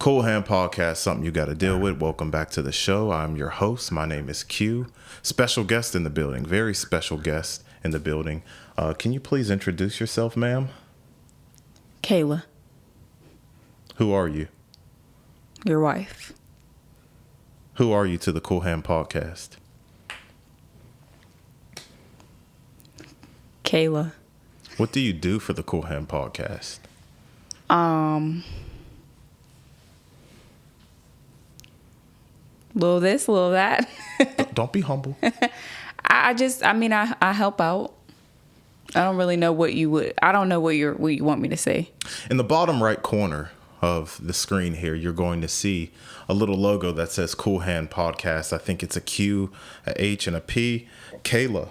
Cool Hand Podcast, something you got to deal with. Welcome back to the show. I'm your host. My name is Q. Special guest in the building. Very special guest in the building. Can you please introduce yourself, ma'am? Kayla. Who are you? Your wife. Who are you to the Cool Hand Podcast? Kayla. What do you do for the Cool Hand Podcast? Little this, little that. Don't be humble. I help out. I don't really know what I don't know what you want me to say. In the bottom right corner of the screen here, you're going to see a little logo that says Cool Hand Podcast. I think it's a Q, a H, and a P. Kayla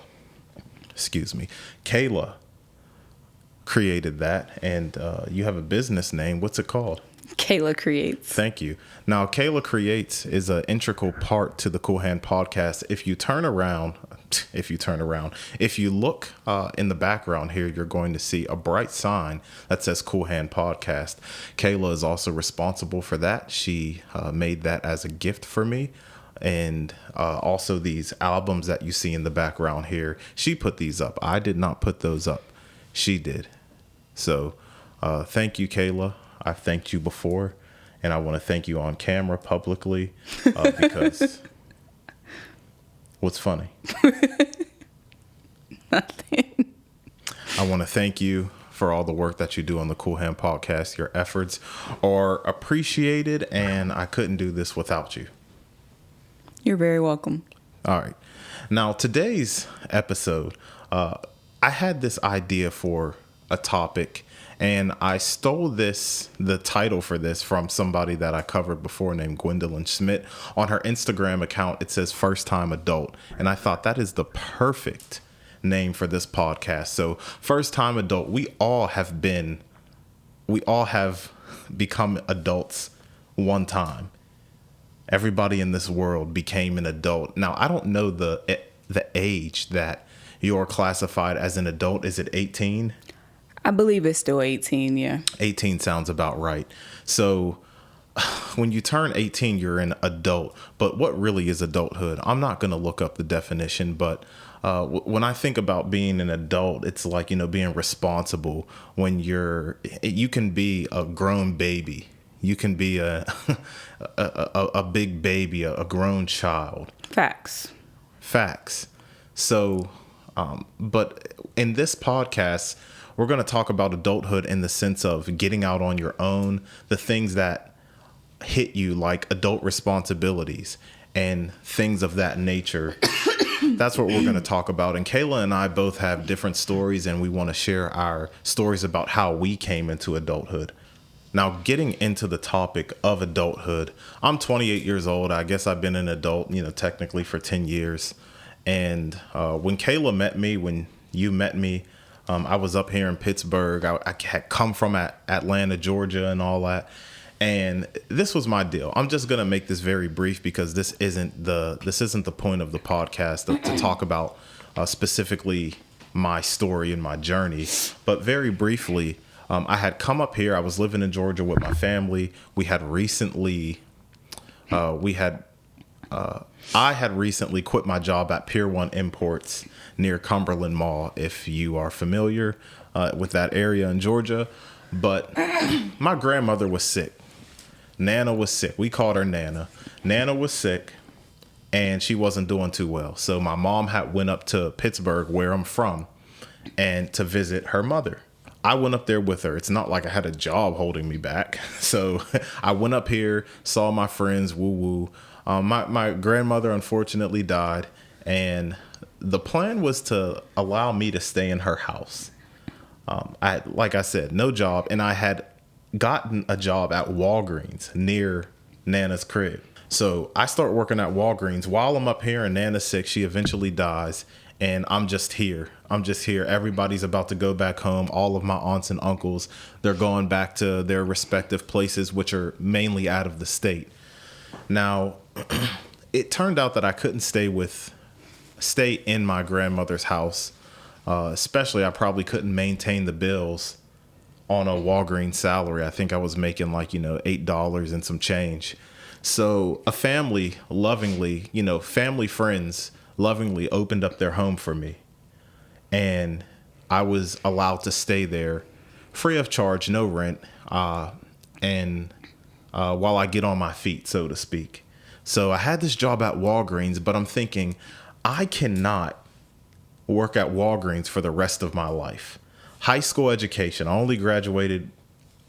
created that, and you have a business name. What's it called? Kayla Kreates. Thank you. Now, Kayla Kreates is an integral part to the Cool Hand Podcast. If you look in the background here, you're going to see a bright sign that says Cool Hand Podcast. Kayla is also responsible for that. She made that as a gift for me. And also these albums that you see in the background here, she put these up. I did not put those up. She did. So thank you, Kayla. I've thanked you before, and I want to thank you on camera publicly because what's funny? Nothing. I want to thank you for all the work that you do on the Cool Hand Podcast. Your efforts are appreciated, and I couldn't do this without you. You're very welcome. All right. Now, today's episode, I had this idea for a topic, and I stole the title for this from somebody that I covered before named Gwendolyn Schmidt. On her Instagram account, it says First Time Adult. And I thought that is the perfect name for this podcast. So First Time Adult, we all have become adults one time. Everybody in this world became an adult. Now, I don't know the age that you're classified as an adult. Is it 18? I believe it's still 18, yeah. 18 sounds about right. So when you turn 18, you're an adult. But what really is adulthood? I'm not going to look up the definition, but when I think about being an adult, it's like, being responsible. When you can be a grown baby. You can be a big baby, a grown child. Facts. So, but in this podcast, we're going to talk about adulthood in the sense of getting out on your own, the things that hit you like adult responsibilities and things of that nature. That's what we're going to talk about. And Kayla and I both have different stories, and we want to share our stories about how we came into adulthood. Now, getting into the topic of adulthood, I'm 28 years old. I guess I've been an adult, technically for 10 years. And when Kayla met me, when you met me, I was up here in Pittsburgh. I had come from Atlanta, Georgia, and all that. And this was my deal. I'm just gonna make this very brief because this isn't the point of the podcast to talk about specifically my story and my journey. But very briefly, I had come up here. I was living in Georgia with my family. I had recently quit my job at Pier 1 Imports near Cumberland Mall, if you are familiar with that area in Georgia. But my grandmother was sick. Nana was sick. We called her Nana. Nana was sick, and she wasn't doing too well. So my mom went up to Pittsburgh, where I'm from, and to visit her mother. I went up there with her. It's not like I had a job holding me back. So I went up here, saw my friends, woo-woo. My grandmother unfortunately died, and the plan was to allow me to stay in her house. Like I said, no job, and I had gotten a job at Walgreens near Nana's crib. So I start working at Walgreens while I'm up here, and Nana's sick. She eventually dies, and I'm just here. Everybody's about to go back home. All of my aunts and uncles, they're going back to their respective places, which are mainly out of the state. Now, it turned out that I couldn't stay in my grandmother's house. Especially, I probably couldn't maintain the bills on a Walgreens salary. I think I was making like, $8 and some change. So a family lovingly, family friends lovingly opened up their home for me. And I was allowed to stay there free of charge, no rent, and while I get on my feet, so to speak. So I had this job at Walgreens, but I'm thinking I cannot work at Walgreens for the rest of my life. High school education. I only graduated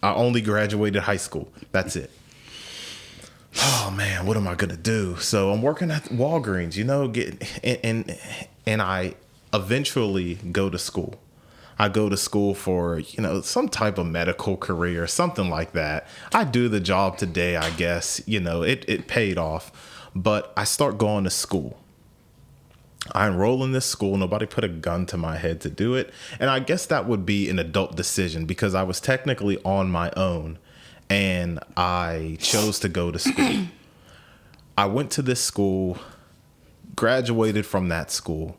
high school. That's it. Oh man, what am I gonna do? So I'm working at Walgreens, and I eventually go to school. I go to school for, some type of medical career, something like that. I do the job today, I guess, it paid off, but I start going to school. I enroll in this school. Nobody put a gun to my head to do it. And I guess that would be an adult decision because I was technically on my own and I chose to go to school. I went to this school, graduated from that school.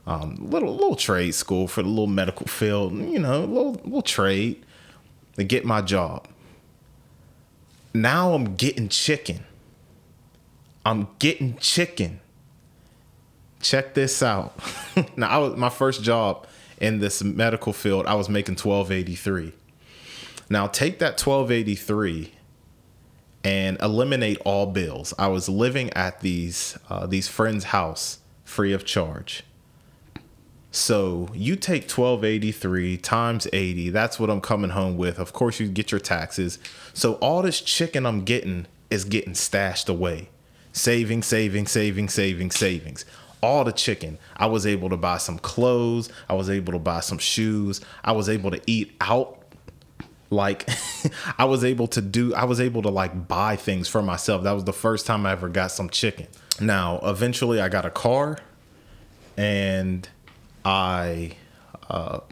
Little trade school for the little medical field, little trade to get my job. Now I'm getting chicken. Check this out. Now, my first job in this medical field, I was making $12.83. Now, take that $12.83 and eliminate all bills. I was living at these friends' house free of charge. So you take $12.83 times 80. That's what I'm coming home with. Of course, you get your taxes. So all this chicken I'm getting is getting stashed away. Savings. All the chicken. I was able to buy some clothes. I was able to buy some shoes. I was able to eat out. Like I was able to like buy things for myself. That was the first time I ever got some chicken. Now, eventually I got a car and my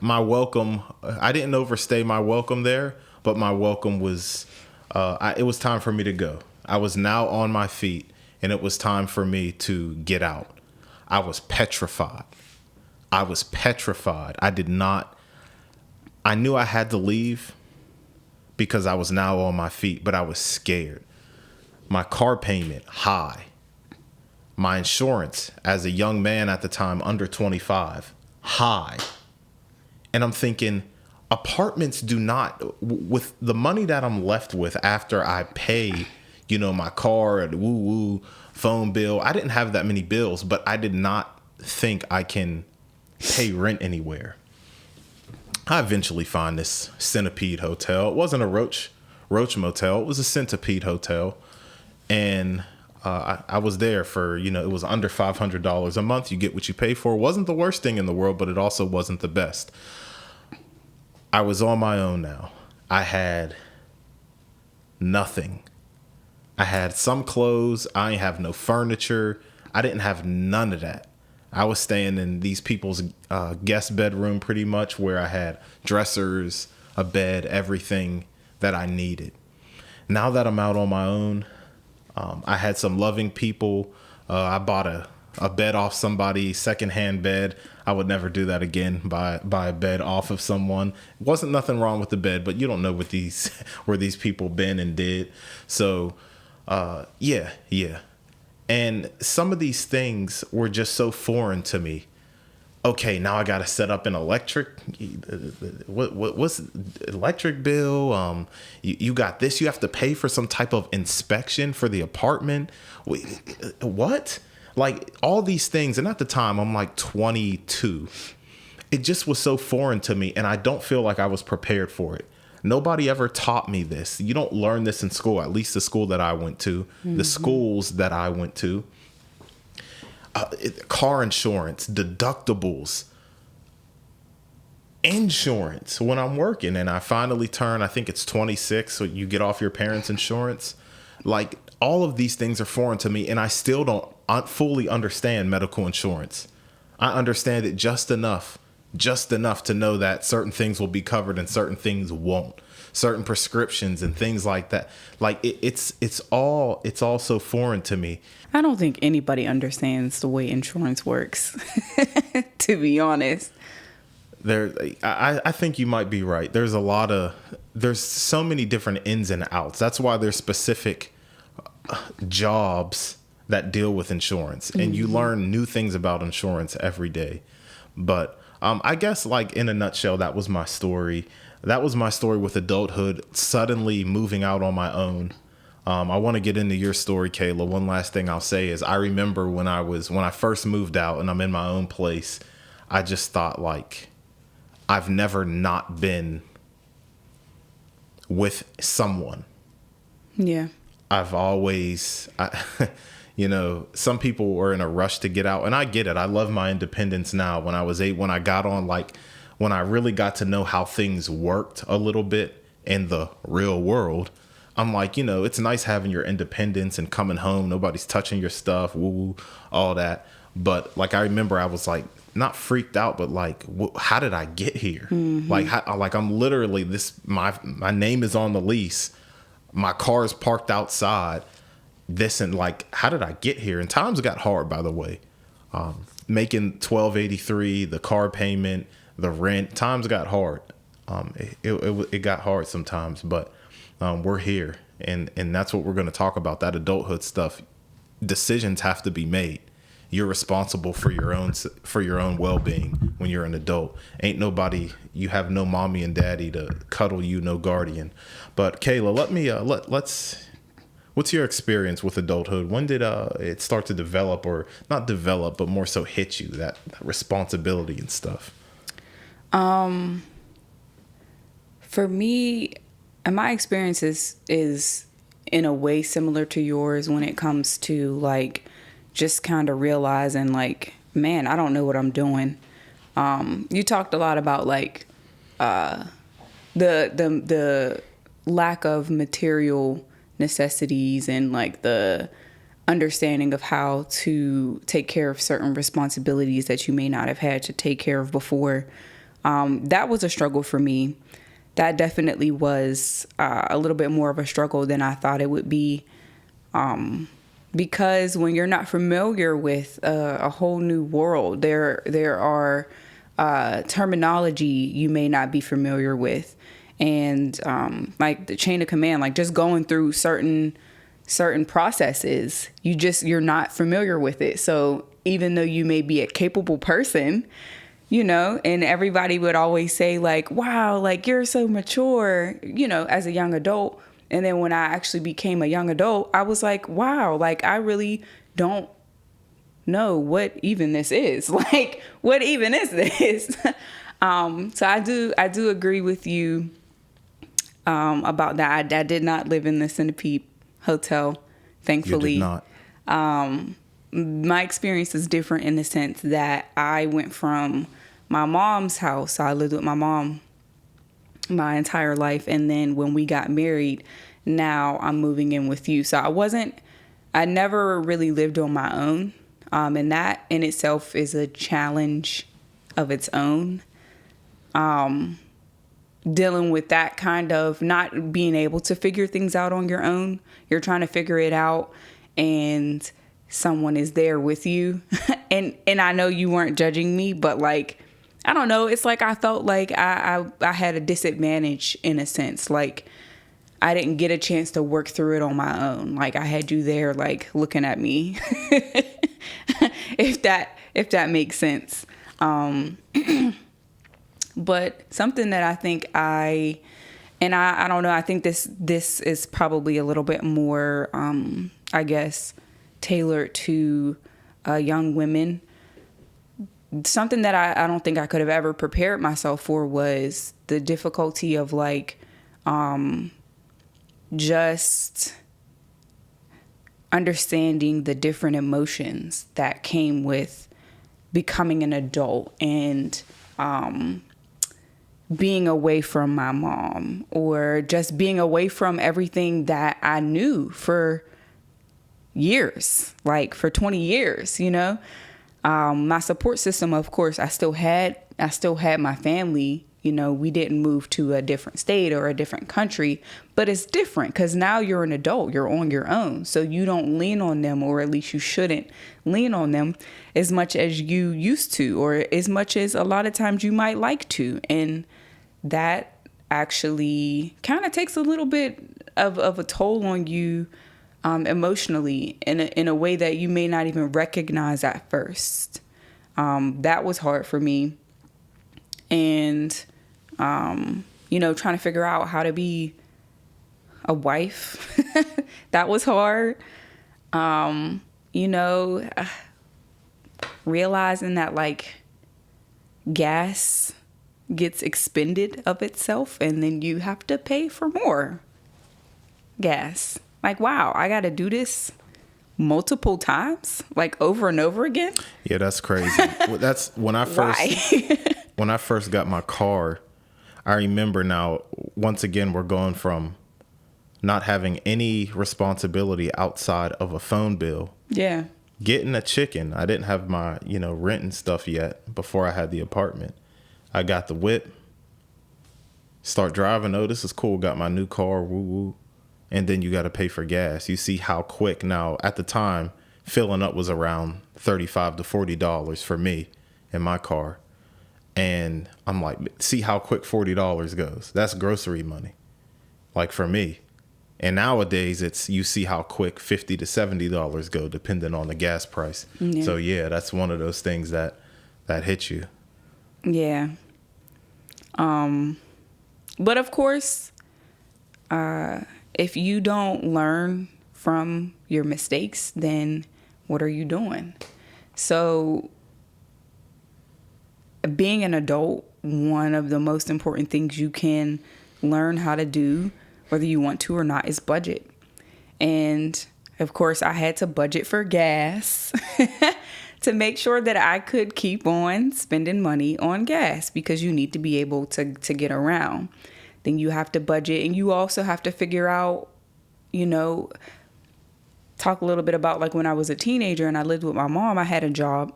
welcome, I didn't overstay my welcome there, but my welcome was, it was time for me to go. I was now on my feet and it was time for me to get out. I was petrified. I knew I had to leave because I was now on my feet, but I was scared. My car payment, high. My insurance as a young man at the time, under 25, high. And I'm thinking, apartments do not, with the money that I'm left with after I pay, my car and woo phone bill. I didn't have that many bills, but I did not think I can pay rent anywhere. I eventually find this Centipede hotel. It wasn't a Roach motel. It was a Centipede hotel. And I was there for, it was under $500 a month. You get what you pay for. It wasn't the worst thing in the world, but it also wasn't the best. I was on my own now. I had nothing. I had some clothes. I didn't have no furniture. I didn't have none of that. I was staying in these people's guest bedroom pretty much, where I had dressers, a bed, everything that I needed. Now that I'm out on my own, I had some loving people. I bought a bed off somebody, secondhand bed. I would never do that again, buy a bed off of someone. Wasn't nothing wrong with the bed, but you don't know what where these people been and did. So, yeah. And some of these things were just so foreign to me. Okay, now I got to set up an electric. What's electric bill? You got this. You have to pay for some type of inspection for the apartment. What? Like all these things. And at the time, I'm like 22. It just was so foreign to me. And I don't feel like I was prepared for it. Nobody ever taught me this. You don't learn this in school, at least the school that I went to, the schools that I went to. Car insurance, deductibles, insurance when I'm working. And I finally turn, I think it's 26, so you get off your parents' insurance. Like all of these things are foreign to me, and I still don't fully understand medical insurance. I understand it just enough to know that certain things will be covered and certain things won't. Certain prescriptions and things like that. Like it's all so foreign to me. I don't think anybody understands the way insurance works, to be honest. I think you might be right. There's so many different ins and outs. That's why there's specific jobs that deal with insurance, and you learn new things about insurance every day. But I guess, like, in a nutshell, that was my story. That was my story with adulthood, suddenly moving out on my own. I want to get into your story, Kayla. One last thing I'll say is I remember when I first moved out and I'm in my own place, I just thought, like, I've never not been with someone. Yeah. I've always, some people were in a rush to get out, and I get it. I love my independence now. When I got on, like, when I really got to know how things worked a little bit in the real world, I'm like, it's nice having your independence and coming home. Nobody's touching your stuff, woo, all that. But, like, I remember I was, like, not freaked out, but, like, how did I get here? Mm-hmm. Like, I'm literally my name is on the lease. My car is parked outside. And, like, how did I get here? And times got hard, by the way. Making $1,283, the car payment, the rent, times got hard. It got hard sometimes, but we're here, and that's what we're going to talk about. That adulthood stuff. Decisions have to be made. You're responsible for your own well-being when you're an adult. Ain't nobody. You have no mommy and daddy to cuddle you, no guardian. But Kayla, let's. What's your experience with adulthood? When did it start to develop, or not develop, but more so hit you, that responsibility and stuff? For me, my experience is in a way similar to yours when it comes to, like, just kind of realizing, like, man, I don't know what I'm doing. You talked a lot about, like, the lack of material necessities and, like, the understanding of how to take care of certain responsibilities that you may not have had to take care of before. That was a struggle for me. That definitely was a little bit more of a struggle than I thought it would be. Because when you're not familiar with a whole new world, there are terminology you may not be familiar with. And like the chain of command, like just going through certain processes, you're not familiar with it. So even though you may be a capable person, and everybody would always say, like, wow, like, you're so mature, as a young adult. And then when I actually became a young adult, I was like, wow, like, I really don't know what even this is. Like, what even is this? So I do agree with you about that. I did not live in the Centipede Hotel, thankfully. You did not. My experience is different in the sense that I went from my mom's house. I lived with my mom my entire life. And then when we got married, now I'm moving in with you. So I never really lived on my own. And that in itself is a challenge of its own. Dealing with that kind of not being able to figure things out on your own. You're trying to figure it out and someone is there with you. and I know you weren't judging me, but, like, I don't know. It's like I felt like I had a disadvantage in a sense. Like, I didn't get a chance to work through it on my own. Like, I had you there, like, looking at me, if that makes sense. But something that I think I don't know, I think this is probably a little bit more, I guess, tailored to young women. Something that I don't think I could have ever prepared myself for was the difficulty of, like, just understanding the different emotions that came with becoming an adult and being away from my mom, or just being away from everything that I knew for years, like for 20 years, my support system, of course, I still had my family we didn't move to a different state or a different country, but it's different because now you're an adult, you're on your own. So you don't lean on them, or at least you shouldn't lean on them as much as you used to, or as much as a lot of times you might like to. And that actually kind of takes a little bit of a toll on you emotionally in a way that you may not even recognize at first. That was hard for me. And, trying to figure out how to be a wife, that was hard. Realizing that like gas gets expended of itself and then you have to pay for more gas. Like, wow, I got to do this multiple times, like over and over again. Yeah, that's crazy. Well, that's when I first got my car. I remember now, once again, we're going from not having any responsibility outside of a phone bill. Yeah. Getting a chicken. I didn't have my, rent and stuff yet before I had the apartment. I got the whip. Start driving. Oh, this is cool. Got my new car. Woo woo. And then you got to pay for gas. You see how quick. Now, at the time, filling up was around $35 to $40 for me in my car. And I'm like, see how quick $40 goes. That's grocery money, like for me. And nowadays, you see how quick $50 to $70 go, depending on the gas price. Yeah. So, yeah, that's one of those things that hit you. Yeah. But, of course, if you don't learn from your mistakes, then what are you doing? So being an adult, one of the most important things you can learn how to do, whether you want to or not, is budget. And of course, I had to budget for gas to make sure that I could keep on spending money on gas, because you need to be able to get around. Then you have to budget, and you also have to figure out, talk a little bit about like when I was a teenager and I lived with my mom. I had a job.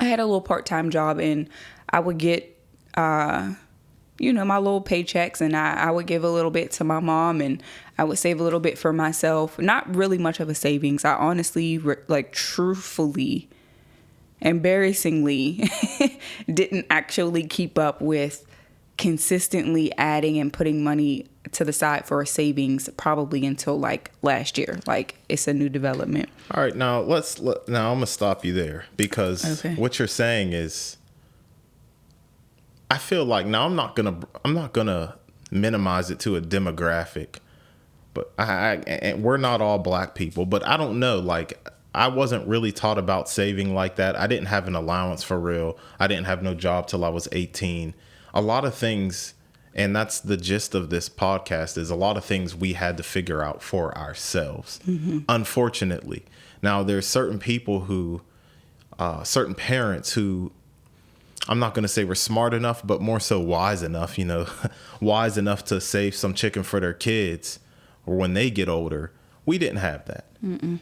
I had a little part-time job, and I would get, my little paychecks, and I would give a little bit to my mom, and I would save a little bit for myself. Not really much of a savings. I honestly, truthfully, embarrassingly, didn't actually keep up with consistently adding and putting money to the side for a savings probably until like last year. Like, it's a new development. All right, now now I'm gonna stop you there, because what you're saying is, I feel like, now I'm not gonna minimize it to a demographic, but and we're not all black people, but I don't know, like, I wasn't really taught about saving like that. I didn't have an allowance for real. I didn't have no job till I was 18. A lot of things, and that's the gist of this podcast, is a lot of things we had to figure out for ourselves, unfortunately. Now, there's certain people who, certain parents who, I'm not going to say were smart enough, but more so wise enough, wise enough to save some chicken for their kids, or when they get older. We didn't have that, and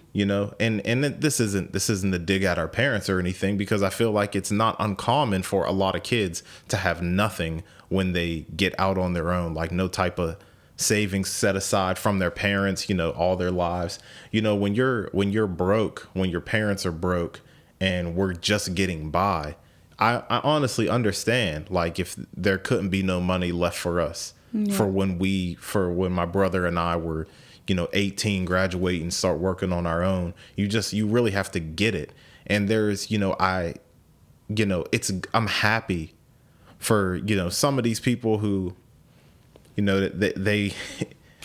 this isn't to dig at our parents or anything, because I feel like it's not uncommon for a lot of kids to have nothing when they get out on their own, like no type of savings set aside from their parents, all their lives. When you're broke, when your parents are broke and we're just getting by, I honestly understand, like, if there couldn't be no money left for us, for when my brother and I were 18, graduate and start working on our own. You really have to get it. And there's, I'm happy for, some of these people who, they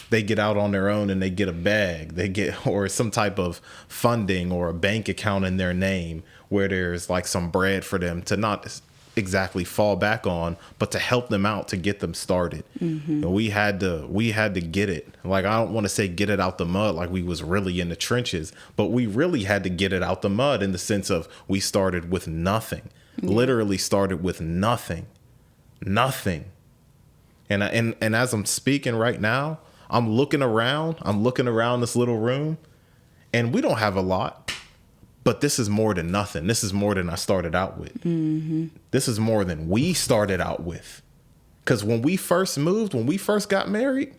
get out on their own and they get a bag, or some type of funding or a bank account in their name where there's like some bread for them to not exactly fall back on, but to help them out, to get them started. And we had to get it. Like, I don't want to say get it out the mud like we was really in the trenches, but we really had to get it out the mud, in the sense of we started with nothing. Literally started with nothing. And as I'm speaking right now, I'm looking around this little room, and we don't have a lot. But this is more than nothing. This is more than I started out with. This is more than we started out with. Because when we first moved, when we first got married,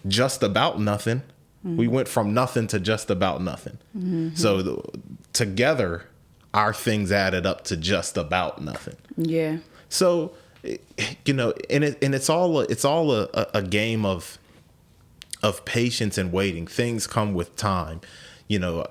just about nothing. We went from nothing to just about nothing. So together, our things added up to just about nothing. Yeah. So, and it's all a game of patience and waiting. Things come with time. You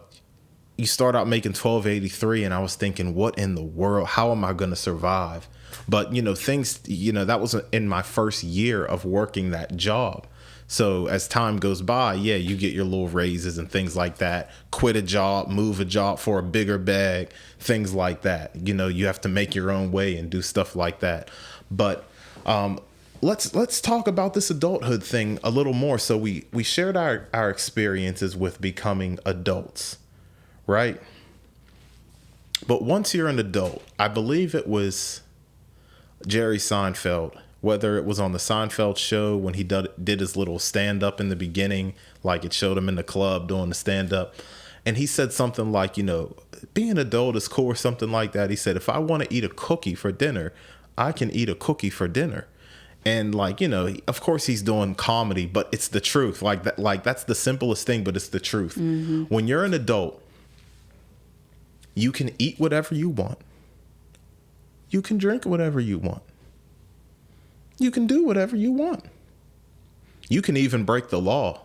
start out making $12.83, and I was thinking, what in the world? How am I going to survive? But things. That was in my first year of working that job. So as time goes by, you get your little raises and things like that. Quit a job, move a job for a bigger bag, things like that. You have to make your own way and do stuff like that. But let's talk about this adulthood thing a little more. So we shared our experiences with becoming adults, right? But once you're an adult, I believe it was Jerry Seinfeld, whether it was on the Seinfeld show when he did his little stand-up in the beginning, like it showed him in the club doing the stand-up. And he said something like, being an adult is cool or something like that. He said, if I want to eat a cookie for dinner, I can eat a cookie for dinner. And of course he's doing comedy, but it's the truth. That's the simplest thing, but it's the truth. When you're an adult, you can eat whatever you want. You can drink whatever you want. You can do whatever you want. You can even break the law.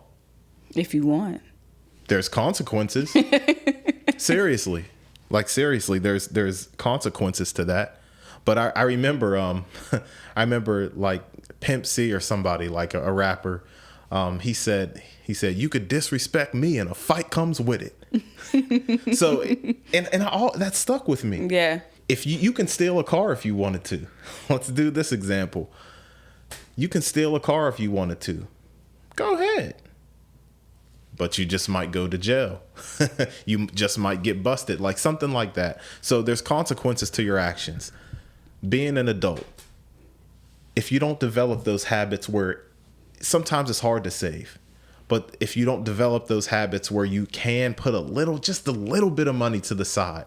If you want. There's consequences. Seriously. There's consequences to that. But I remember like Pimp C or somebody, like a rapper, he said you could disrespect me and a fight comes with it. So and all that stuck with me. Yeah. If you can steal a car if you wanted to. Let's do this example. You can steal a car if you wanted to. Go ahead. But you just might go to jail. You just might get busted, like something like that. So there's consequences to your actions. Being an adult, if you don't develop those habits where sometimes it's hard to save, but if you don't develop those habits where you can put just a little bit of money to the side,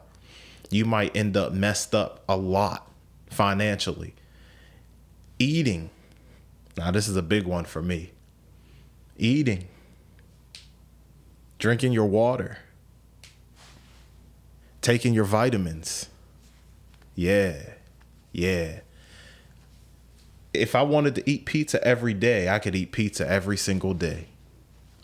you might end up messed up a lot financially. Eating. Now, this is a big one for me. Eating. Drinking your water. Taking your vitamins. Yeah. If I wanted to eat pizza every day, I could eat pizza every single day.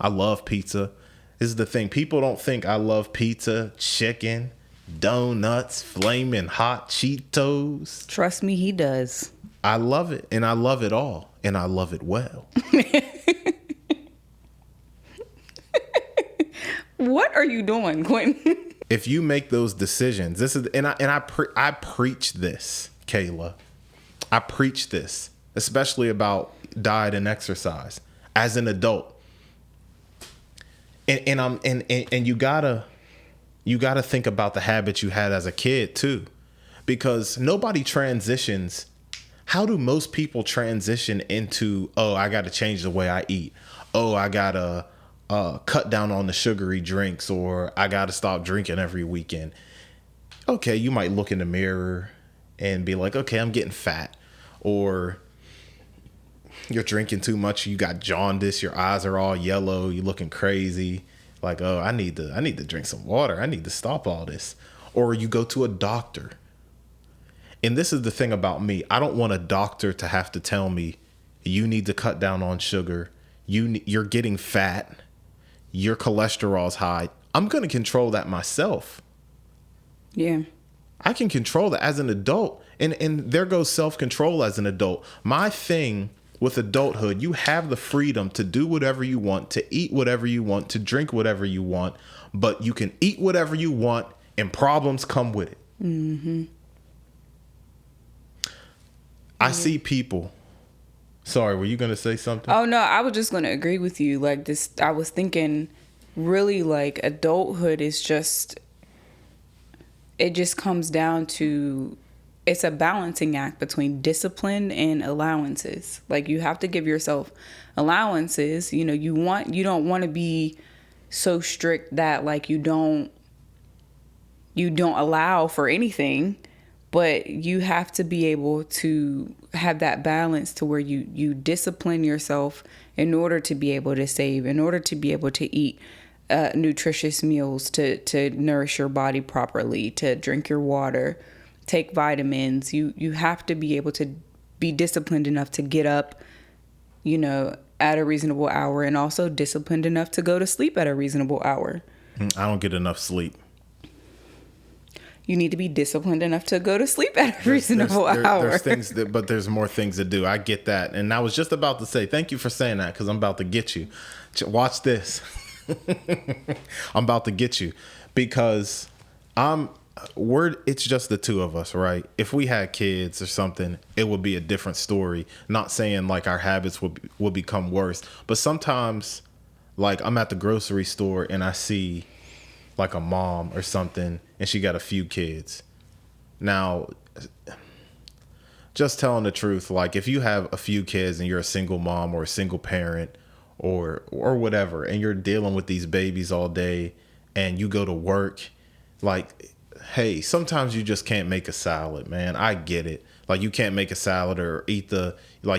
I love pizza. This is the thing. People don't think I love pizza, chicken, donuts, flaming hot Cheetos. Trust me, he does. I love it, and I love it all, and I love it well. What are you doing, Quentin? If you make those decisions, I preach this, Kayla. I preach this, especially about diet and exercise as an adult. And you gotta think about the habits you had as a kid too, because nobody transitions. How do most people transition into, I got to change the way I eat. I got to cut down on the sugary drinks, or I got to stop drinking every weekend. Okay, you might look in the mirror and be like, okay, I'm getting fat. Or you're drinking too much. You got jaundice. Your eyes are all yellow. You're looking crazy. Like, I need to drink some water. I need to stop all this. Or you go to a doctor. And this is the thing about me. I don't want a doctor to have to tell me, you need to cut down on sugar. You're getting fat. Your cholesterol's high. I'm going to control that myself. Yeah. I can control that as an adult. And there goes self-control as an adult. My thing with adulthood, you have the freedom to do whatever you want, to eat whatever you want, to drink whatever you want. But you can eat whatever you want, and problems come with it. Mm-hmm. I see people. Sorry, were you going to say something? Oh, no, I was just going to agree with you. Like this, I was thinking really like adulthood is just, it just comes down to, it's a balancing act between discipline and allowances. Like you have to give yourself allowances. You don't want to be so strict that like you don't allow for anything. But you have to be able to have that balance to where you discipline yourself in order to be able to save, in order to be able to eat nutritious meals, to nourish your body properly, to drink your water, take vitamins. You have to be able to be disciplined enough to get up, at a reasonable hour, and also disciplined enough to go to sleep at a reasonable hour. I don't get enough sleep. You need to be disciplined enough to go to sleep at a reasonable hour. There's things but there's more things to do. I get that. And I was just about to say, thank you for saying that, because I'm about to get you. Watch this. I'm about to get you, because it's just the two of us, right? If we had kids or something, it would be a different story. Not saying like our habits will become worse, but sometimes, like, I'm at the grocery store and I see like a mom or something, and she got a few kids. Now, just telling the truth, like, if you have a few kids and you're a single mom or a single parent or whatever, and you're dealing with these babies all day and you go to work, like, hey, sometimes you just can't make a salad, man. I get it. Like, you can't make a salad or eat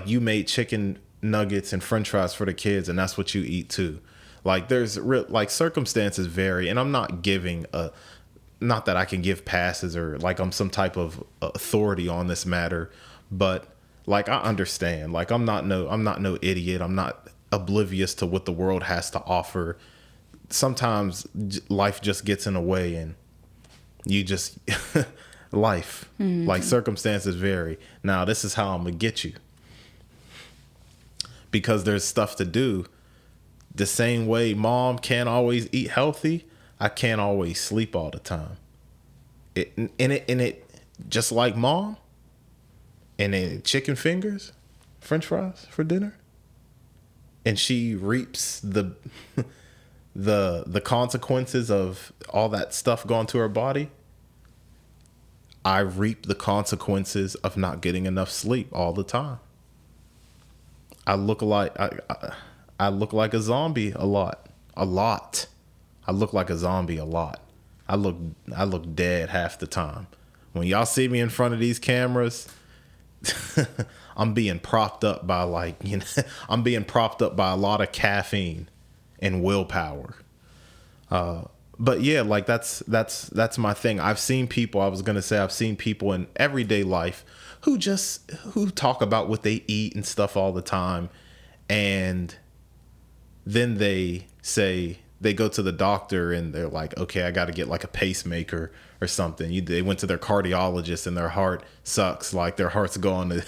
you made chicken nuggets and french fries for the kids, and that's what you eat too. Like, circumstances vary, and I'm not giving not that I can give passes or like I'm some type of authority on this matter, but like, I understand. Like, I'm not no idiot. I'm not oblivious to what the world has to offer. Sometimes life just gets in the way, and you just life, like, circumstances vary. Now, this is how I'm gonna get you, because there's stuff to do. The same way mom can't always eat healthy, I can't always sleep all the time. It just like mom, and then chicken fingers, french fries for dinner, and she reaps the consequences of all that stuff going to her body. I reap the consequences of not getting enough sleep all the time. I look like a zombie a lot. I look like a zombie a lot. I look dead half the time. When y'all see me in front of these cameras, I'm being propped up by I'm being propped up by a lot of caffeine and willpower. But yeah, like, that's my thing. I've seen people in everyday life who talk about what they eat and stuff all the time, and then they say they go to the doctor and they're like, okay, I got to get like a pacemaker or something. They went to their cardiologist and their heart sucks. Like, their heart's going to,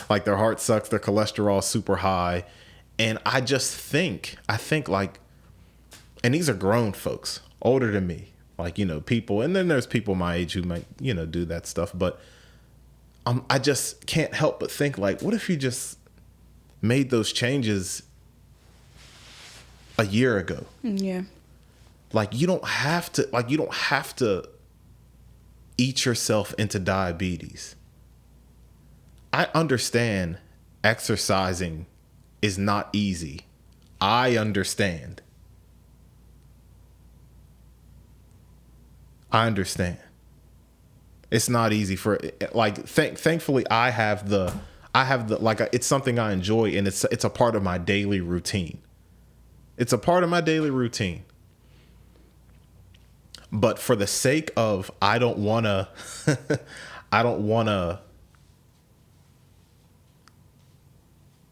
like, their heart sucks. Their cholesterol's super high. And I think like, and these are grown folks, older than me, like, people. And then there's people my age who might, do that stuff. But I just can't help but think, like, what if you just made those changes a year ago? Yeah. Like, you don't have to eat yourself into diabetes. I understand exercising is not easy. I understand. It's not easy thankfully I have the like, it's something I enjoy, and it's a part of my daily routine. It's a part of my daily routine. But for the sake of, I don't want to,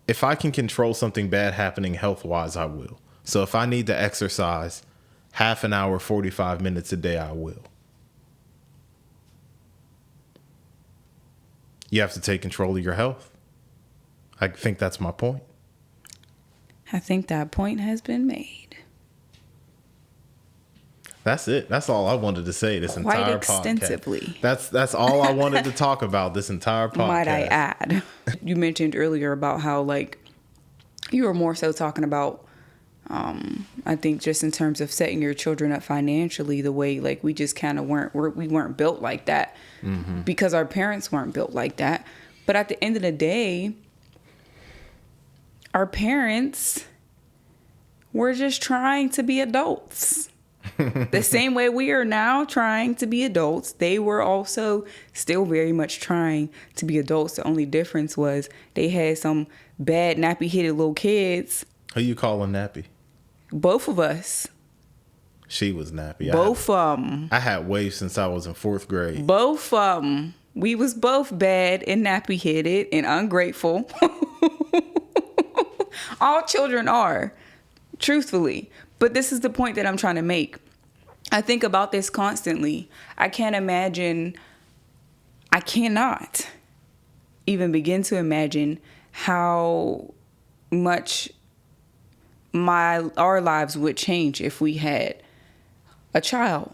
if I can control something bad happening health-wise, I will. So if I need to exercise half an hour, 45 minutes a day, I will. You have to take control of your health. I think that's my point. I think that point has been made. That's it. That's all I wanted to say this entire podcast. Quite extensively. That's all I wanted to talk about this entire podcast. Might I add. You mentioned earlier about how, like, you were more so talking about, I think, just in terms of setting your children up financially, the way, like, we just kind of weren't built like that, because our parents weren't built like that. But at the end of the day, our parents were just trying to be adults. The same way we are now trying to be adults, they were also still very much trying to be adults. The only difference was they had some bad nappy-headed little kids. Who you calling nappy? Both of us. She was nappy. Both of them. I had waves since I was in 4th grade. Both of them. We was both bad and nappy-headed and ungrateful. All children are, truthfully. But this is the point that I'm trying to make. I think about this constantly. I cannot even begin to imagine how much our lives would change if we had a child,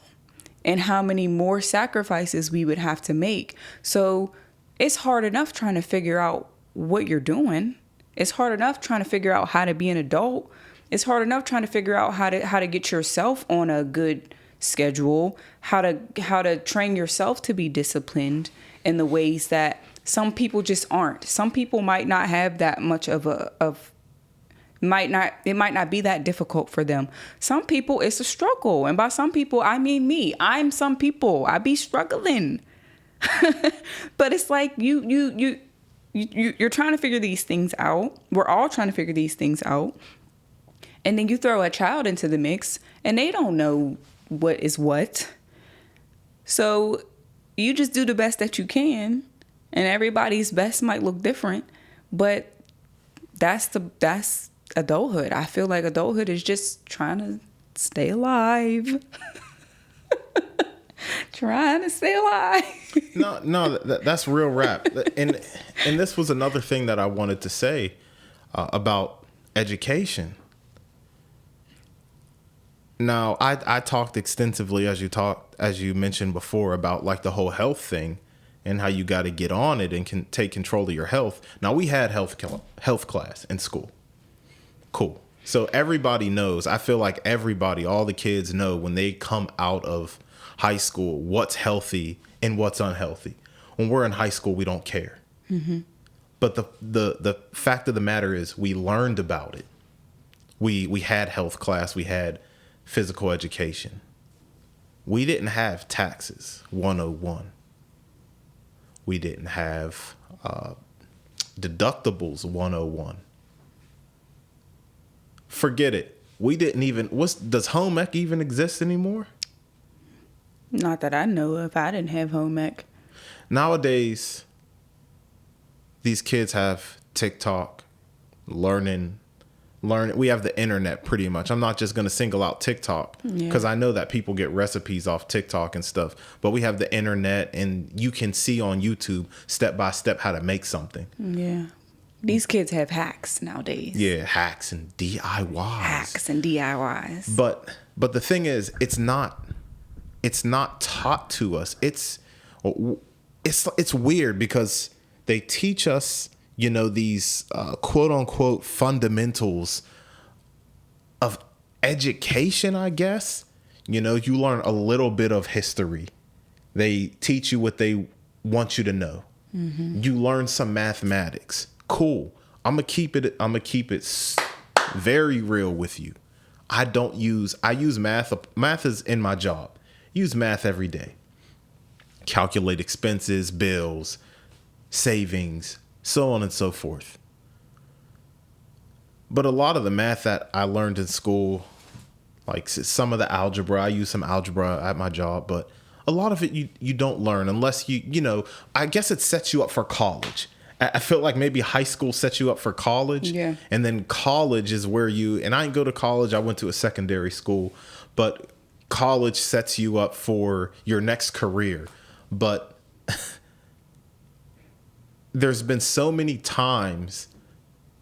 and how many more sacrifices we would have to make. So it's hard enough trying to figure out what you're doing. It's hard enough trying to figure out how to be an adult. It's hard enough trying to figure out how to get yourself on a good schedule, how to train yourself to be disciplined in the ways that some people just aren't. Some people might not have that much it might not be that difficult for them. Some people it's a struggle. And by some people, I mean me. I'm some people. I be struggling. But it's like you're trying to figure these things out. We're all trying to figure these things out. And then you throw a child into the mix and they don't know what is what. So you just do the best that you can, and everybody's best might look different, but that's adulthood. I feel like adulthood is just trying to stay alive. Trying to stay alive. No, that's real rap. And this was another thing that I wanted to say about education. Now, I talked extensively, as you mentioned before, about like the whole health thing and how you got to get on it and can take control of your health. Now, we had health class in school. Cool. So everybody knows. I feel like all the kids know when they come out of high school what's healthy and what's unhealthy. When we're in high school, we don't care. Mm-hmm. But the fact of the matter is, we learned about it. We had health class. We had physical education. We didn't have taxes 101. We didn't have deductibles 101. Forget it. We didn't even. Does home ec even exist anymore? Not that I know of. I didn't have home ec. Nowadays, these kids have TikTok, learning. We have the internet pretty much. I'm not just going to single out TikTok because I know that people get recipes off TikTok and stuff, but we have the internet and you can see on YouTube step by step how to make something. Yeah. These kids have hacks nowadays. Yeah, hacks and DIYs. But the thing is, it's not taught to us. It's weird because they teach us, these quote unquote fundamentals of education, I guess. You learn a little bit of history. They teach you what they want you to know. Mm-hmm. You learn some mathematics. Cool. I'm gonna keep it very real with you. I use math. Math is in my job. Use math every day. Calculate expenses, bills, savings, so on and so forth. But a lot of the math that I learned in school, like some of the algebra, I use some algebra at my job, but a lot of it you don't learn unless I guess it sets you up for college. I feel like maybe high school sets you up for college. Yeah. And then college is where and I didn't go to college. I went to a secondary school, but college sets you up for your next career. But there's been so many times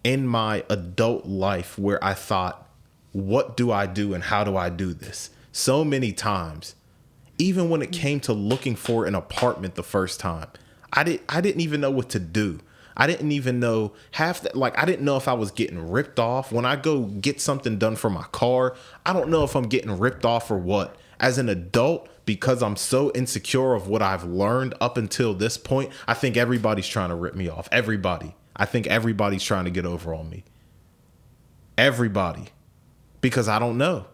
in my adult life where I thought, what do I do and how do I do this? So many times, even when it came to looking for an apartment the first time, I didn't even know what to do. I didn't even know I didn't know if I was getting ripped off. When I go get something done for my car, I don't know if I'm getting ripped off or what. As an adult, because I'm so insecure of what I've learned up until this point, I think everybody's trying to rip me off. Everybody. I think everybody's trying to get over on me. Everybody. Because I don't know.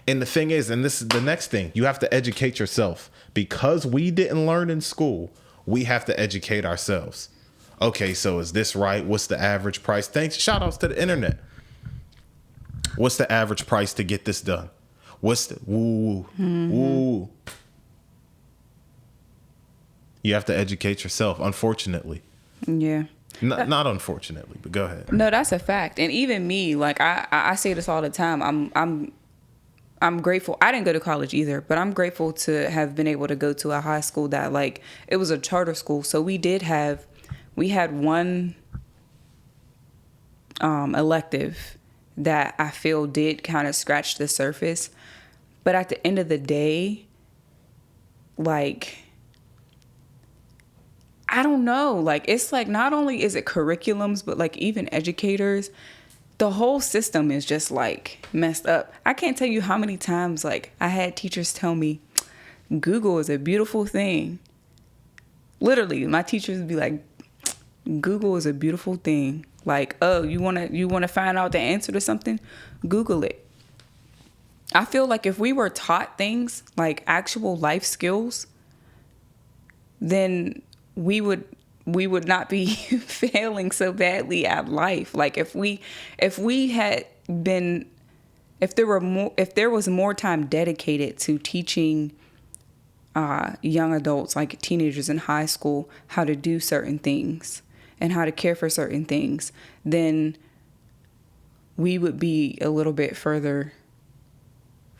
And the thing is, and this is the next thing, you have to educate yourself. Because we didn't learn in school, we have to educate ourselves. Okay, so is this right? What's the average price? Thanks. Shout outs to the internet. What's the average price to get this done? What's the woo? You have to educate yourself, unfortunately. Yeah. Not unfortunately, but go ahead. No, that's a fact. And even me, like I say this all the time. I'm grateful. I didn't go to college either, but I'm grateful to have been able to go to a high school that, like, it was a charter school. So we had one elective that I feel did kind of scratch the surface. But at the end of the day, like, I don't know. Like, it's like, not only is it curriculums, but like even educators, the whole system is just like messed up. I can't tell you how many times like I had teachers tell me, Google is a beautiful thing. Literally, my teachers would be like, Google is a beautiful thing. Like, oh, you wanna find out the answer to something? Google it. I feel like if we were taught things like actual life skills, then we would not be failing so badly at life. Like if there was more time dedicated to teaching young adults, like teenagers in high school, how to do certain things and how to care for certain things, then we would be a little bit further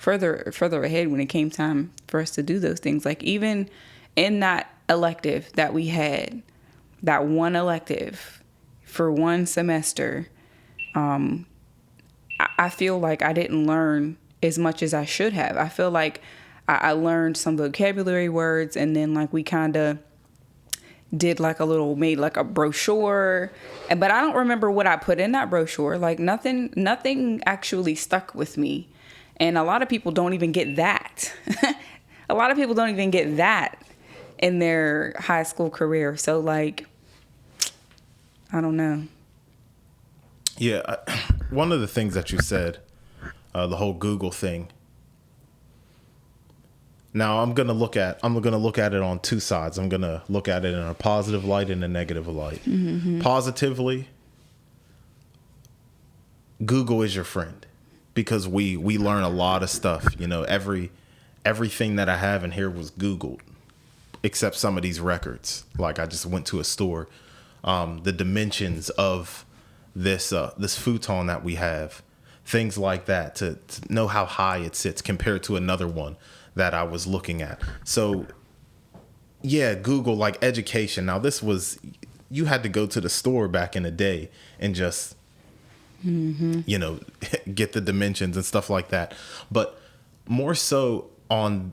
ahead when it came time for us to do those things. Like even in that elective that we had, that one elective for one semester, I feel like I didn't learn as much as I should have. I feel like I learned some vocabulary words, and then like we kind of made like a brochure, but I don't remember what I put in that brochure. Like nothing actually stuck with me. And a lot of people don't even get that. A lot of people don't even get that in their high school career. So like, I don't know. Yeah. One of the things that you said, the whole Google thing. Now I'm going to look at it on two sides. I'm going to look at it in a positive light and a negative light. Mm-hmm. Positively, Google is your friend because we learn a lot of stuff. You know, everything that I have in here was Googled, except some of these records. Like I just went to a store. The dimensions of this futon that we have, things like that, to know how high it sits compared to another one that I was looking at. So yeah, Google, like education. Now you had to go to the store back in the day and just, you know, get the dimensions and stuff like that. But more so on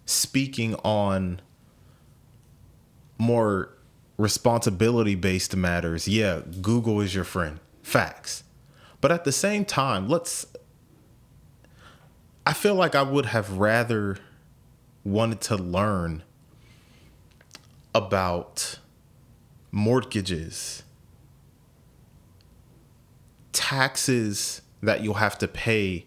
speaking on more responsibility based matters. Yeah, Google is your friend. Facts. But at the same time, I feel like I would have rather wanted to learn about mortgages, taxes that you'll have to pay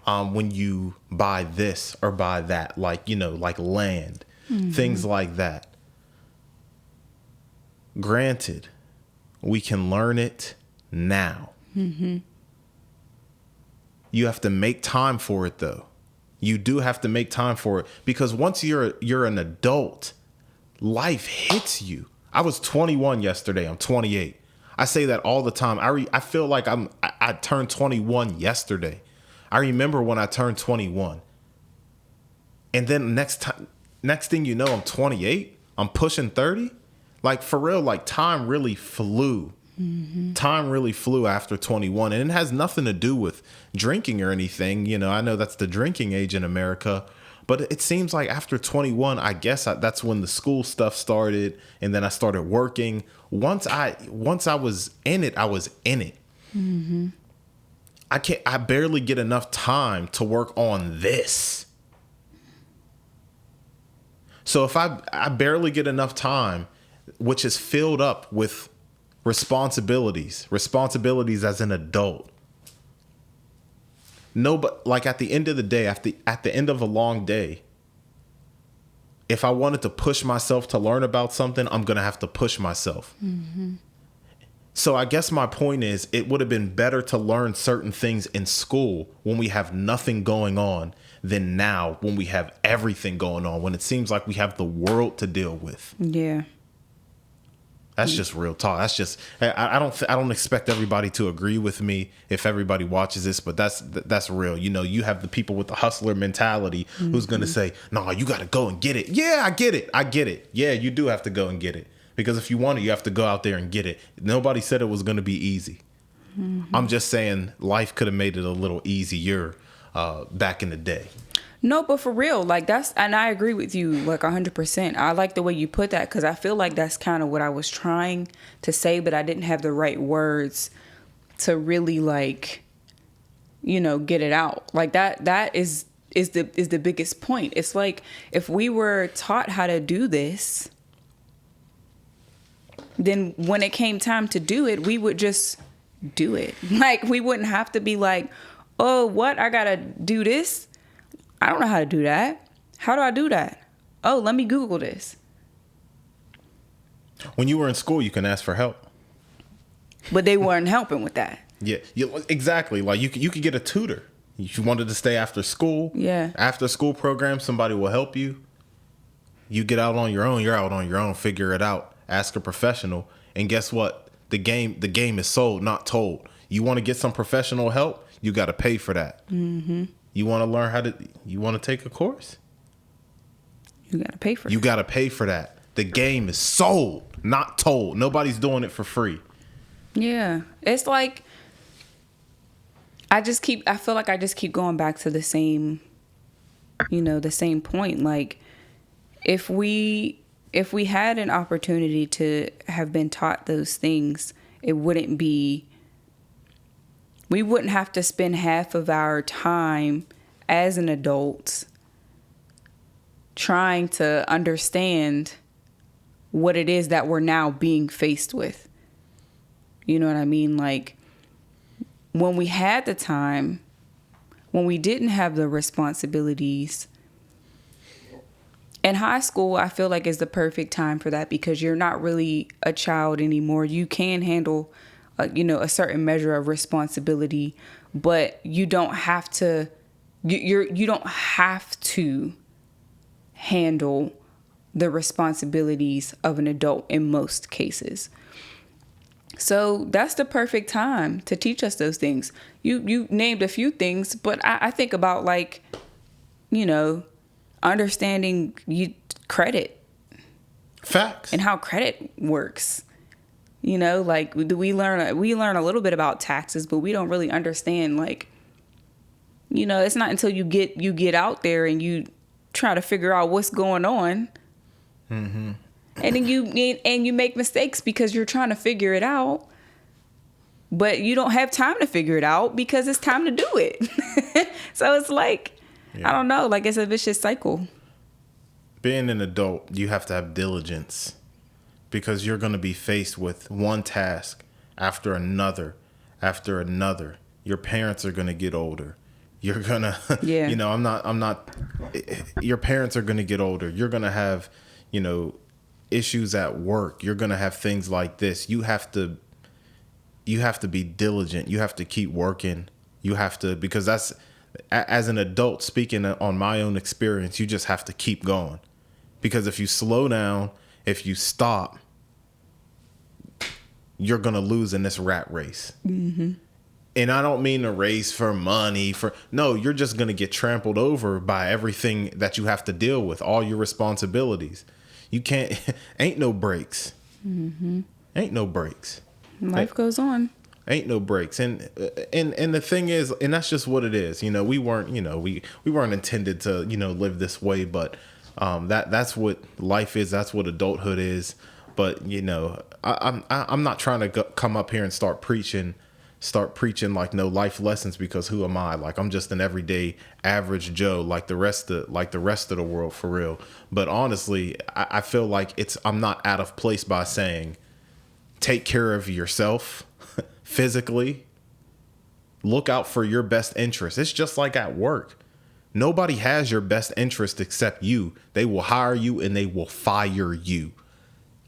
when you buy this or buy that, like, you know, like land, things like that. Granted, we can learn it now. Mm-hmm. You have to make time for it, though. You do have to make time for it because once you're an adult, life hits you. I was 21 yesterday. I'm 28. I say that all the time. I feel like I turned 21 yesterday. I remember when I turned 21. And then next thing you know, I'm 28. I'm pushing 30. Like for real, like time really flew. Mm-hmm. Time really flew after 21, and it has nothing to do with drinking or anything. You know, I know that's the drinking age in America, but it seems like after 21, I guess that's when the school stuff started, and then I started working. Once I was in it, I was in it. Mm-hmm. I barely get enough time to work on this. So if I barely get enough time, which is filled up with responsibilities as an adult. No, but like at the end of the day, at the end of a long day, if I wanted to push myself to learn about something, I'm going to have to push myself. So I guess my point is, it would have been better to learn certain things in school when we have nothing going on than now when we have everything going on, when it seems like we have the world to deal with. Yeah. That's just real talk. That's just, I don't expect everybody to agree with me if everybody watches this, but that's real. You know, you have the people with the hustler mentality who's going to say, no, you got to go and get it. Yeah, I get it. Yeah, you do have to go and get it, because if you want it, you have to go out there and get it. Nobody said it was going to be easy. I'm just saying life could have made it a little easier back in the day. No, but for real, like and I agree with you like 100%. I like the way you put that, because I feel like that's kind of what I was trying to say, but I didn't have the right words to really like, you know, get it out. Like that is the biggest point. It's like if we were taught how to do this, then when it came time to do it, we would just do it. Like we wouldn't have to be like, oh, what? I gotta do this? I don't know how to do that. How do I do that? Oh, let me Google this. When you were in school, you can ask for help. But they weren't helping with that. Yeah, exactly. Like you could get a tutor. If you wanted to stay after school, after school program, somebody will help you. You get out on your own. You're out on your own. Figure it out. Ask a professional. And guess what? The game is sold, not told. You want to get some professional help? You got to pay for that. Mm-hmm. You want to learn you want to take a course? You got to pay for it. You got to pay for that. The game is sold, not told. Nobody's doing it for free. Yeah. It's like, I feel like I just keep going back to the same, you know, the same point. Like if we had an opportunity to have been taught those things, we wouldn't have to spend half of our time as an adult trying to understand what it is that we're now being faced with. You know what I mean? Like when we had the time, when we didn't have the responsibilities, in high school, I feel like is the perfect time for that, because you're not really a child anymore. You can handle a certain measure of responsibility, but you don't have to. You don't have to handle the responsibilities of an adult in most cases. So that's the perfect time to teach us those things. You named a few things, but I think about like, you know, understanding credit, facts, and how credit works. You know, like we learn a little bit about taxes, but we don't really understand, like, you know, it's not until you get out there and you try to figure out what's going on. Mm-hmm. And then you make mistakes because you're trying to figure it out, but you don't have time to figure it out because it's time to do it. So it's like, I don't know, like it's a vicious cycle. Being an adult, you have to have diligence, because you're going to be faced with one task after another. Your parents are going to get older. You're going to, you know, I'm not, your parents are going to get older. You're going to have, you know, issues at work. You're going to have things like this. You have to be diligent. You have to keep working. You have to, because that's, as an adult, speaking on my own experience, you just have to keep going. Because if you slow down, if you stop, you're going to lose in this rat race. Mm-hmm. And I don't mean a race for money. No, you're just going to get trampled over by everything that you have to deal with, all your responsibilities. You can't, ain't no breaks. Mm-hmm. Ain't no breaks. Life goes on. Ain't no breaks. And the thing is, and that's just what it is. You know, we weren't intended to, you know, live this way, but that's what life is. That's what adulthood is. But, you know, I'm not trying to come up here and start preaching like no life lessons, because who am I? Like, I'm just an everyday average Joe, like the rest of the world, for real. But honestly, I feel like I'm not out of place by saying, take care of yourself physically. Look out for your best interest. It's just like at work. Nobody has your best interest except you. They will hire you and they will fire you.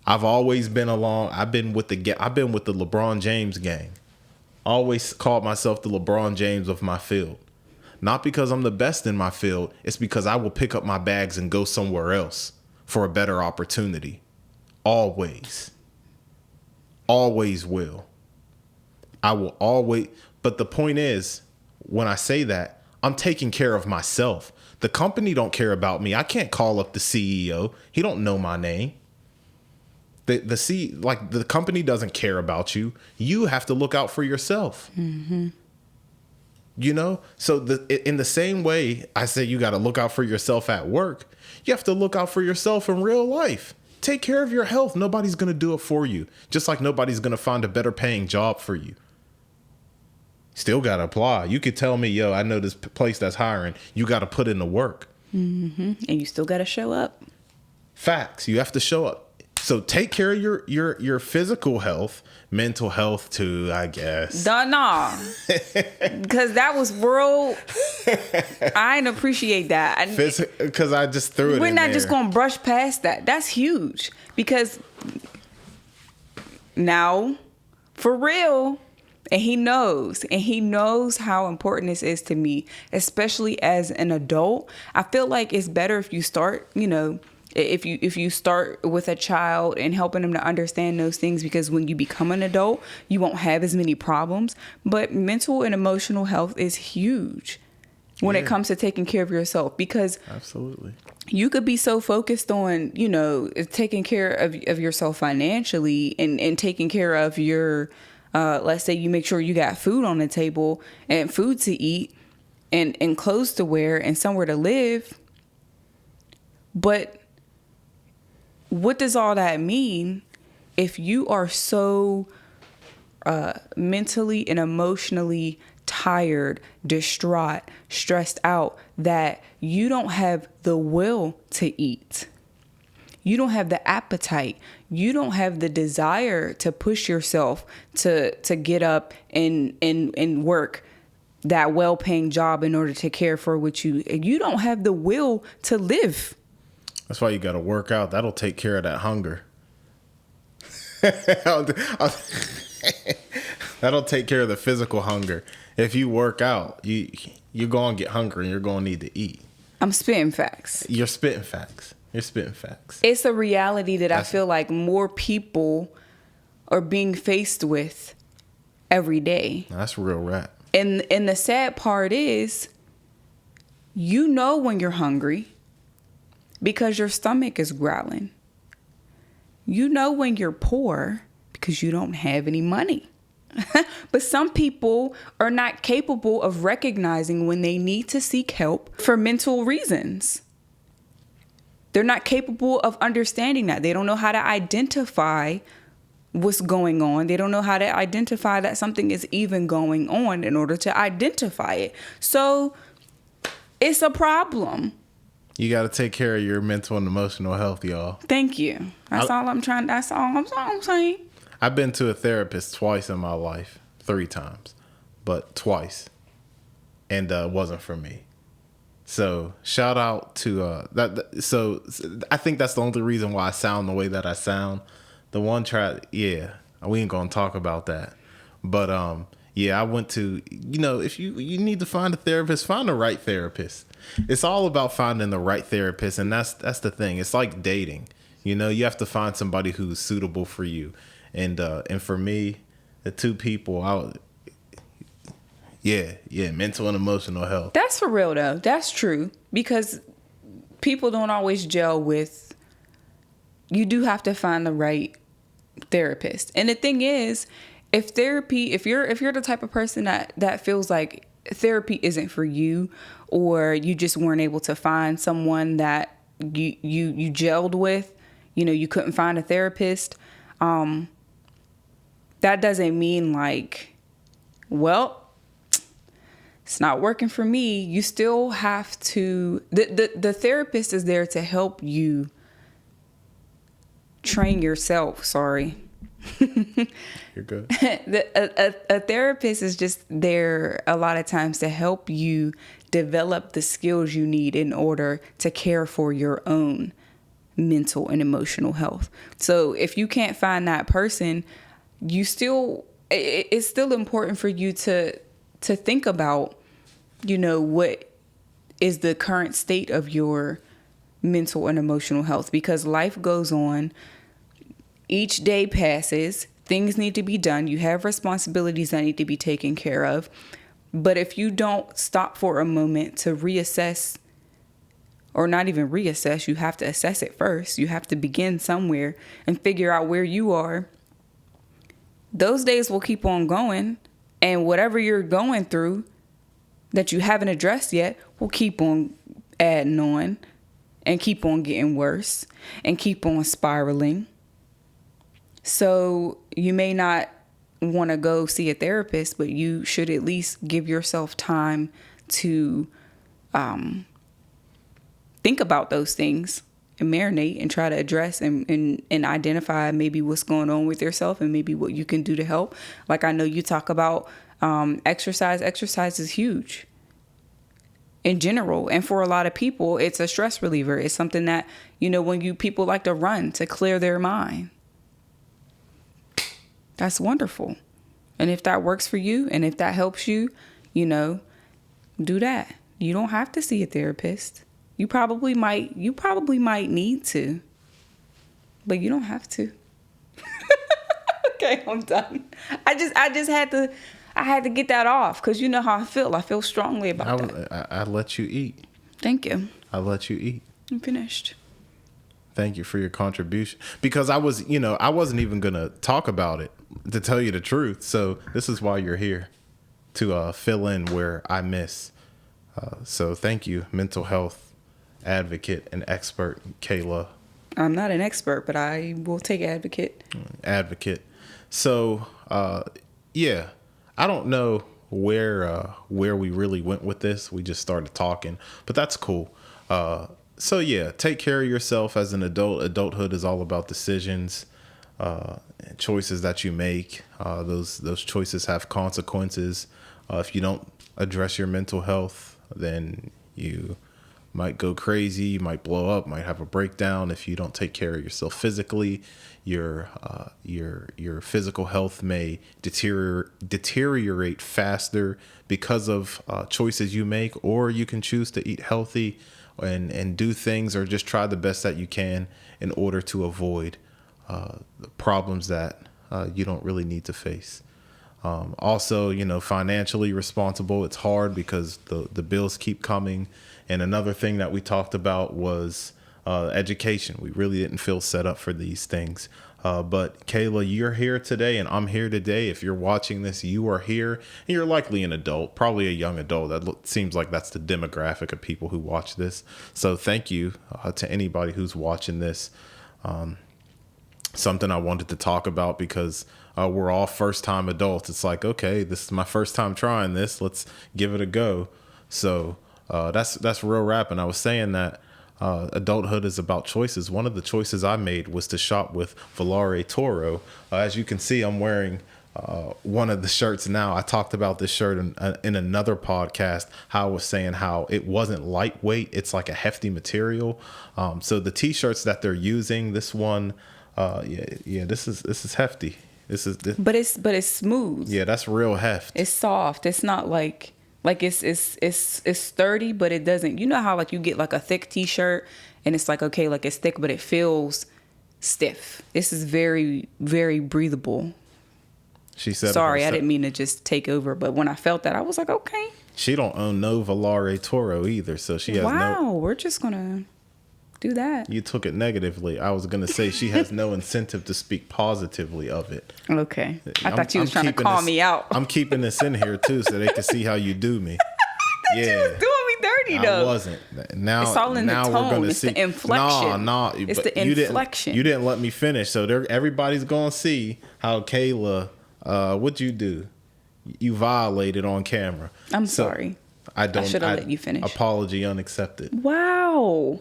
I've always been I've been with the LeBron James gang. Always called myself the LeBron James of my field. Not because I'm the best in my field. It's because I will pick up my bags and go somewhere else for a better opportunity. Always. Always will. I will always. But the point is, when I say that, I'm taking care of myself. The company don't care about me. I can't call up the CEO. He don't know my name. The company doesn't care about you. You have to look out for yourself. Mm-hmm. You know, so in the same way I say you got to look out for yourself at work, you have to look out for yourself in real life. Take care of your health. Nobody's going to do it for you. Just like nobody's going to find a better paying job for you. Still got to apply. You could tell me, yo, I know this place that's hiring. You got to put in the work. Mm-hmm. And you still got to show up. Facts. You have to show up. So take care of your physical health, mental health too, I guess. Nah. Because that was real. I didn't appreciate that. Because I just threw it We're in not there. just going to brush past that. That's huge. Because now, for real, and he knows how important this is to me, especially as an adult. I feel like it's better if you start, if you start with a child and helping them to understand those things, because when you become an adult, you won't have as many problems. But mental and emotional health is huge when it comes to taking care of yourself, because absolutely you could be so focused on, taking care of yourself financially and taking care of your, let's say you make sure you got food on the table and food to eat and clothes to wear and somewhere to live. But what does all that mean if you are so mentally and emotionally tired, distraught, stressed out that you don't have the will to eat? You don't have the appetite. You don't have the desire to push yourself to get up and work that well-paying job in order to care for what you don't have the will to live. That's why you got to work out. That'll take care of that hunger. That'll take care of the physical hunger. If you work out, you're going to get hungry and you're going to need to eat. I'm spitting facts. You're spitting facts. You're spitting facts. It's a reality that I feel like more people are being faced with every day. That's real rap. And the sad part is, when you're hungry because your stomach is growling. When you're poor because you don't have any money. But some people are not capable of recognizing when they need to seek help for mental reasons. They're not capable of understanding that. They don't know how to identify what's going on. They don't know how to identify that something is even going on in order to identify it. So it's a problem. You got to take care of your mental and emotional health, y'all. Thank you. That's all I'm saying. I've been to a therapist twice in my life, 3 times, but twice. And it wasn't for me. So shout out to that. So I think that's the only reason why I sound the way that I sound. The one we ain't gonna talk about that. But I went to, if you need to find a therapist, find the right therapist. It's all about finding the right therapist, and that's the thing. It's like dating. You have to find somebody who's suitable for you. And for me, the 2 people, mental and emotional health. That's for real, though. That's true. Because people don't always gel with... You do have to find the right therapist. And the thing is, if you're the type of person that feels like therapy isn't for you, or you just weren't able to find someone that you gelled with, you couldn't find a therapist, that doesn't mean it's not working for me. You still have to... The therapist is there to help you train yourself. Sorry. You're good. A therapist is just there a lot of times to help you develop the skills you need in order to care for your own mental and emotional health. So if you can't find that person, it's still important for you to think about, what is the current state of your mental and emotional health, because life goes on. Each day passes. Things need to be done. You have responsibilities that need to be taken care of. But if you don't stop for a moment to reassess, or not even reassess, you have to assess it first. You have to begin somewhere and figure out where you are. Those days will keep on going. And whatever you're going through that you haven't addressed yet will keep on adding on and keep on getting worse and keep on spiraling. So you may not want to go see a therapist, but you should at least give yourself time to think about those things and marinate and try to address and identify maybe what's going on with yourself and maybe what you can do to help. Like I know you talk about exercise. Exercise is huge in general. And for a lot of people, it's a stress reliever. It's something that, when people like to run to clear their mind. That's wonderful. And if that works for you and if that helps you, do that. You don't have to see a therapist. You probably might need to, but you don't have to. Okay, I'm done. I had to get that off because you know how I feel. I feel strongly about that. I let you eat. Thank you. I let you eat. I'm finished. Thank you for your contribution. Because I wasn't even going to talk about it, to tell you the truth. So this is why you're here, to fill in where I miss. So thank you, mental health advocate and expert, Kayla. I'm not an expert, but I will take advocate. So, yeah, I don't know where we really went with this. We just started talking, but that's cool. So yeah, take care of yourself as an adult. Adulthood is all about decisions, choices that you make. Those choices have consequences. If you don't address your mental health, then you might go crazy, you might blow up, might have a breakdown. If you don't take care of yourself physically, your physical health may deteriorate faster because of choices you make. Or you can choose to eat healthy and do things, or just try the best that you can in order to avoid the problems that you don't really need to face. Also, financially responsible. It's hard because the bills keep coming. And another thing that we talked about was education. We really didn't feel set up for these things. But Kayla, you're here today and I'm here today. If you're watching this, you are here. And you're likely an adult, probably a young adult. That seems like that's the demographic of people who watch this. So thank you to anybody who's watching this. Something I wanted to talk about because we're all first-time adults. It's like, okay, this is my first time trying this. Let's give it a go. So that's real rap. And I was saying that adulthood is about choices. One of the choices I made was to shop with VOLARÉ TORO. As you can see, I'm wearing one of the shirts now. I talked about this shirt in another podcast, how I was saying how it wasn't lightweight. It's like a hefty material. So the t-shirts that they're using, this one, this is hefty. But it's smooth. Yeah, that's real heft. It's soft. It's not like it's sturdy, but it doesn't. You know how like you get like a thick t-shirt and it's like, okay, like it's thick, but it feels stiff. This is very, very breathable. She said, sorry, I didn't mean to just take over, but when I felt that, I was like, okay. She don't own no VOLARÉ TORO either, so she has we're just gonna do that. You took it negatively. I was gonna say she has no incentive to speak positively of it. Okay, I thought you was trying to call me out. I'm keeping this in here too, so they can see how you do me. Yeah, you was doing me dirty though. I wasn't. Now it's all in the tone. We're gonna see the inflection. No, it's the inflection. You didn't let me finish, so everybody's gonna see how Kayla. What'd you do? You violated on camera. I'm sorry. I should have let you finish. Apology unaccepted. Wow.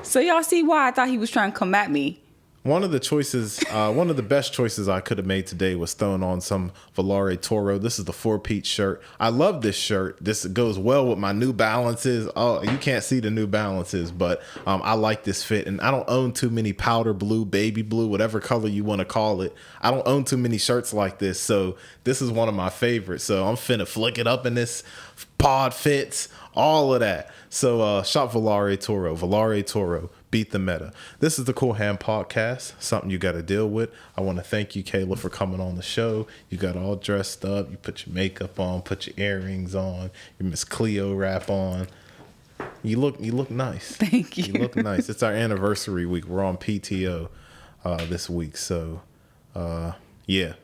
So y'all see why I thought he was trying to come at me One of the best choices I could have made today was throwing on some VOLARÉ TORO. This is the 4-piece shirt. I love this shirt. This goes well with my New Balances. Oh, you can't see the New Balances, but I like this fit. And I don't own too many powder blue, baby blue, whatever color you want to call it. I don't own too many shirts like this, so this is one of my favorites. So I'm finna flick it up in this pod fits, all of that. So shop VOLARÉ TORO. VOLARÉ TORO. Beat the meta. This is the Cool Hand Podcast, something you got to deal with. I want to thank you, Kayla, for coming on the show. You got all dressed up. You put your makeup on, put your earrings on, your Miss Cleo wrap on. You look nice. Thank you. You look nice. It's our anniversary week. We're on PTO this week, so yeah.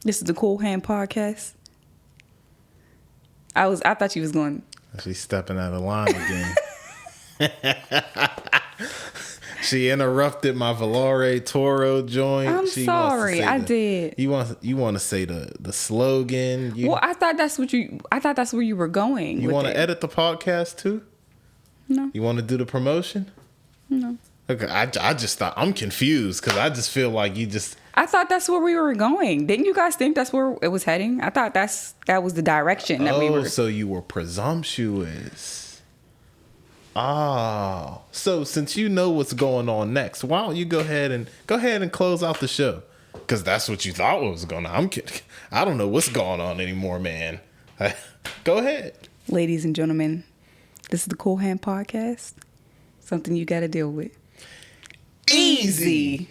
This is the Cool Hand Podcast. I thought you was going. She's stepping out of line again. She interrupted my VOLARÉ TORO joint. I'm sorry, I did. You want to say the slogan? Well, I thought that's where you were going. You want to edit the podcast too? No. You want to do the promotion? No. Okay, I just thought I'm confused because I just feel like you just. I thought that's where we were going. Didn't you guys think that's where it was heading? I thought that was the direction that we were. So you were presumptuous. Oh, so since you know what's going on next, why don't you go ahead and close out the show? Because that's what you thought was going on. I'm kidding. I don't know what's going on anymore, man. Go ahead. Ladies and gentlemen, this is the Cool Hand Podcast. Something you got to deal with. Easy.